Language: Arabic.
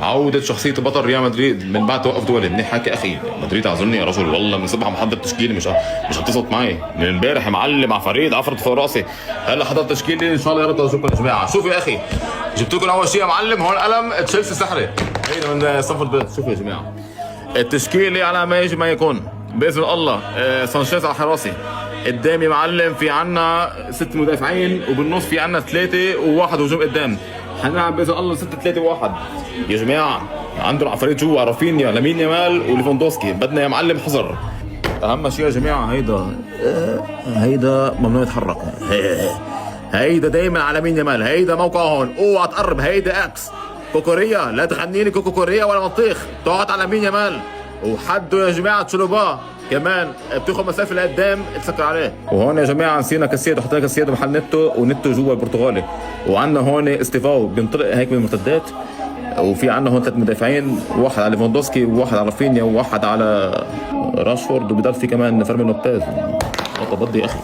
عودة شخصية بطل ريال مدريد من بعد توقف دولي. منيح حكي اخي. مدريد اعذرني يا رجل، والله من صبح محضر تشكيلي، مش هتصوت معي من امبارح. معلم مع فريد عفرت فوق راسي. هلا حضرت تشكيلي ان شاء الله يا رب تشوفكم يا جماعه. شوفوا يا اخي، جبت لكم اول شيء يا معلم هون قلم تشيلسي سحري، هيدا من صف البيت. شوفوا يا جماعه التشكيلي على ما يجي ما يكون باذن الله. سانشيز على حراسي. قدامي معلم في عنا 6 مدافعين، وبالنص في عنا 3 وواحد هجوم قدام. حنلعب باذن الله 6-3-1 يا جماعه. عندنا عفاريت جوا، رافينيا، لامين يامال وليفاندوسكي. بدنا يا معلم حذر. اهم شيء يا جماعه هيدا ممنوع يتحرك. هيدا دايما على لامين يامال. هيدا موقعه هون، اوعى تقرب. هيدا اكس كوكوريا، لا تغنيني كوكوريا ولا بطيخ. تقعد على لامين يامال وحده يا جماعه تشلوباه كمان بتاخذ مسافه لقدام تسكر عليه. وهون يا جماعه نسينا كاسيدو، حطينا كاسيدو محل نتو، ونتو جوا البرتغالي. وعندنا هون استيفاو بينطلق هيك من المرتدات. وفي عندنا هون 3 مدافعين، واحد على ليفاندوسكي وواحد على رافينيا وواحد على راشفورد، وبضل في كمان فيرمين لوبيز. بدي يا اخي